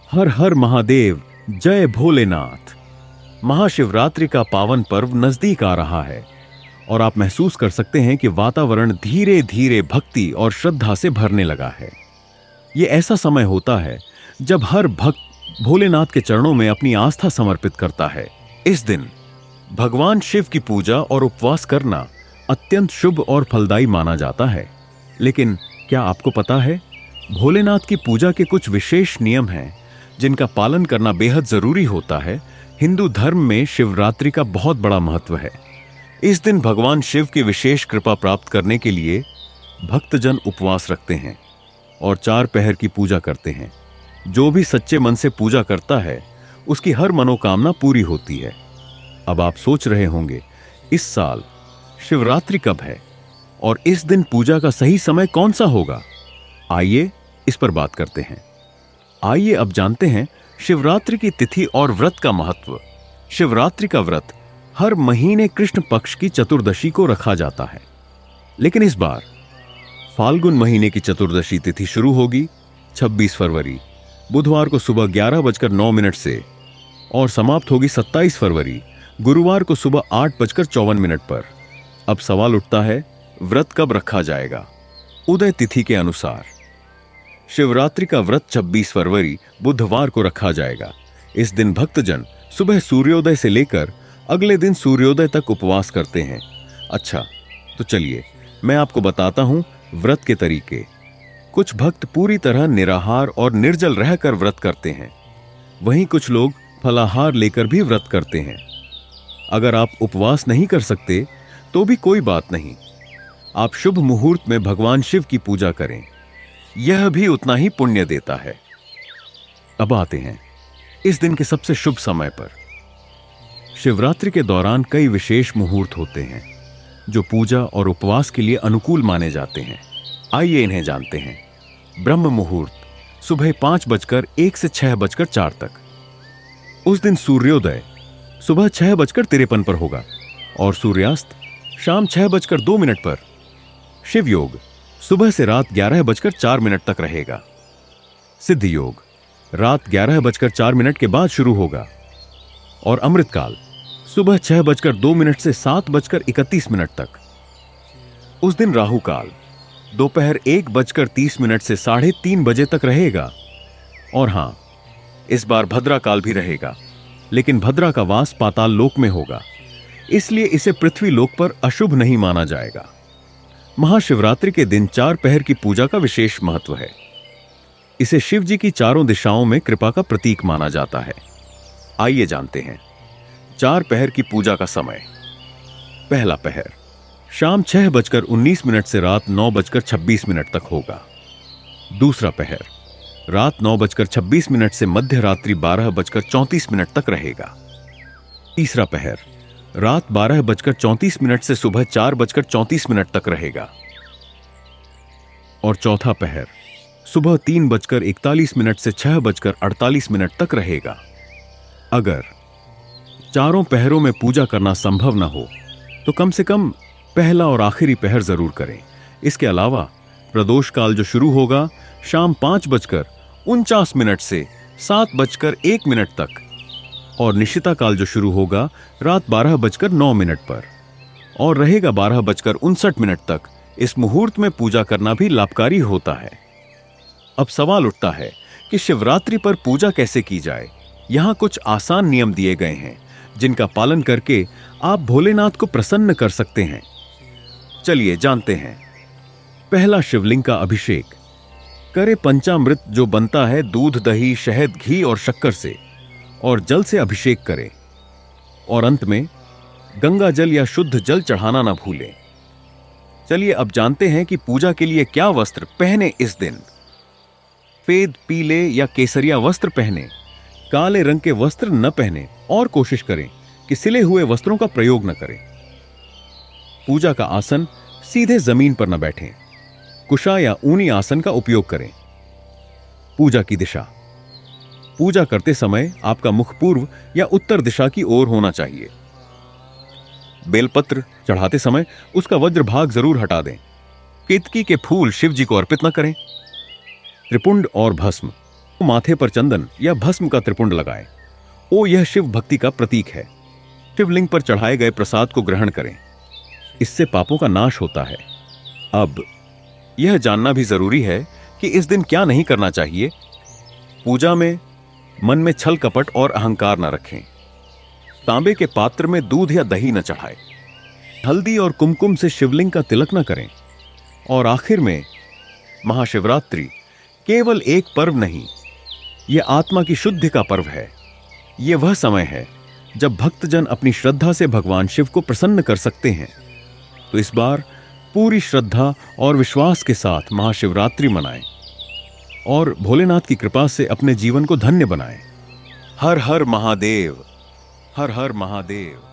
हर हर महादेव, जय भोलेनाथ। महाशिवरात्रि का पावन पर्व नजदीक आ रहा है और आप महसूस कर सकते हैं कि वातावरण धीरे धीरे भक्ति और श्रद्धा से भरने लगा है। ये ऐसा समय होता है जब हर भक्त भोलेनाथ के चरणों में अपनी आस्था समर्पित करता है। इस दिन भगवान शिव की पूजा और उपवास करना अत्यंत शुभ और फलदायी माना जाता है। लेकिन क्या आपको पता है, भोलेनाथ की पूजा के कुछ विशेष नियम हैं जिनका पालन करना बेहद जरूरी होता है। हिंदू धर्म में शिवरात्रि का बहुत बड़ा महत्व है। इस दिन भगवान शिव की विशेष कृपा प्राप्त करने के लिए भक्तजन उपवास रखते हैं और 4 पहर की पूजा करते हैं। जो भी सच्चे मन से पूजा करता है उसकी हर मनोकामना पूरी होती है। अब आप सोच रहे होंगे, इस साल शिवरात्रि कब है और इस दिन पूजा का सही समय कौन सा होगा? आइए इस पर बात करते हैं। आइए अब जानते हैं शिवरात्रि की तिथि और व्रत का महत्व। शिवरात्रि का व्रत हर महीने कृष्ण पक्ष की चतुर्दशी को रखा जाता है, लेकिन इस बार फाल्गुन महीने की चतुर्दशी तिथि शुरू होगी 26 फरवरी बुधवार को सुबह 11:09 से और समाप्त होगी 27 फरवरी गुरुवार को सुबह 8:54 पर। अब सवाल उठता है, व्रत कब रखा जाएगा? उदय तिथि के अनुसार शिवरात्रि का व्रत 26 फरवरी बुधवार को रखा जाएगा। इस दिन भक्तजन सुबह सूर्योदय से लेकर अगले दिन सूर्योदय तक उपवास करते हैं। अच्छा, तो चलिए मैं आपको बताता हूं व्रत के तरीके। कुछ भक्त पूरी तरह निराहार और निर्जल रहकर व्रत करते हैं, वहीं कुछ लोग फलाहार लेकर भी व्रत करते हैं। अगर आप उपवास नहीं कर सकते तो भी कोई बात नहीं, आप शुभ मुहूर्त में भगवान शिव की पूजा करें, यह भी उतना ही पुण्य देता है। अब आते हैं इस दिन के सबसे शुभ समय पर। शिवरात्रि के दौरान कई विशेष मुहूर्त होते हैं जो पूजा और उपवास के लिए अनुकूल माने जाते हैं। आइए इन्हें जानते हैं। ब्रह्म मुहूर्त सुबह 5:01 से 6:04 तक। उस दिन सूर्योदय सुबह 6:53 पर होगा और सूर्यास्त शाम 6:02 पर। शिव योग सुबह से रात 11:04 तक रहेगा। सिद्ध योग रात 11:04 के बाद शुरू होगा और अमृतकाल सुबह 6:02 से 7:31 तक। उस दिन राहु काल दोपहर 1:30 से 3:30 बजे तक रहेगा। और हां, इस बार भद्रा काल भी रहेगा, लेकिन भद्रा का वास पाताल लोक में होगा, इसलिए इसे पृथ्वी लोक पर अशुभ नहीं माना जाएगा। महाशिवरात्रि के दिन 4 पहर की पूजा का विशेष महत्व है। इसे शिव जी की चारों दिशाओं में कृपा का प्रतीक माना जाता है। आइए जानते हैं 4 पहर की पूजा का समय। पहला पहर शाम 6:19 से रात 9:26 तक होगा। दूसरा पहर रात 9:26 से मध्य रात्रि 12:34 तक रहेगा। तीसरा पहर रात 12:34 से सुबह 4:34 तक रहेगा। और चौथा पहर सुबह 3:41 से 6:48 तक रहेगा। अगर चारों पहरों में पूजा करना संभव न हो तो कम से कम पहला और आखिरी पहर जरूर करें। इसके अलावा प्रदोष काल जो शुरू होगा शाम 5:49 से 7:01 तक और निशिता काल जो शुरू होगा रात 12:09 पर और रहेगा 12:59 तक, इस मुहूर्त में पूजा करना भी लाभकारी होता है। अब सवाल उठता है कि शिवरात्रि पर पूजा कैसे की जाए। यहां कुछ आसान नियम दिए गए हैं जिनका पालन करके आप भोलेनाथ को प्रसन्न कर सकते हैं। चलिए जानते हैं। पहला, शिवलिंग का अभिषेक करे। पंचामृत जो बनता है दूध, दही, शहद, घी और शक्कर से और जल से अभिषेक करें। और अंत में गंगा जल या शुद्ध जल चढ़ाना ना भूलें। चलिए अब जानते हैं कि पूजा के लिए क्या वस्त्र पहने इस दिन। सफेद, पीले या केसरिया वस्त्र पहने। काले रंग के वस्त्र न पहने और कोशिश करें कि सिले हुए वस्त्रों का प्रयोग न करें। पूजा का आसन सीधे जमीन पर न बैठें। कुशा या ऊनी आसन का उपयोग करें। पूजा की दिशा। पूजा करते समय आपका मुख पूर्व या उत्तर दिशा की ओर होना चाहिए। बेलपत्र चढ़ाते समय उसका वज्र भाग जरूर हटा दें। केतकी के फूल शिव जी को अर्पित न करें। त्रिपुंड और भस्म माथे पर चंदन या भस्म का त्रिपुंड लगाएं। ओ यह शिव भक्ति का प्रतीक है। शिवलिंग पर चढ़ाए गए प्रसाद को ग्रहण करें, इससे पापों का नाश होता है। अब यह जानना भी जरूरी है कि इस दिन क्या नहीं करना चाहिए। पूजा में मन में छल कपट और अहंकार न रखें। तांबे के पात्र में दूध या दही न चढ़ाएं। हल्दी और कुमकुम से शिवलिंग का तिलक न करें। और आखिर में महाशिवरात्रि केवल एक पर्व नहीं, यह आत्मा की शुद्धि का पर्व है। यह वह समय है जब भक्तजन अपनी श्रद्धा से भगवान शिव को प्रसन्न कर सकते हैं। तो इस बार पूरी श्रद्धा और विश्वास के साथ महाशिवरात्रि मनाएं और भोलेनाथ की कृपा से अपने जीवन को धन्य बनाएं। हर हर महादेव, हर हर महादेव।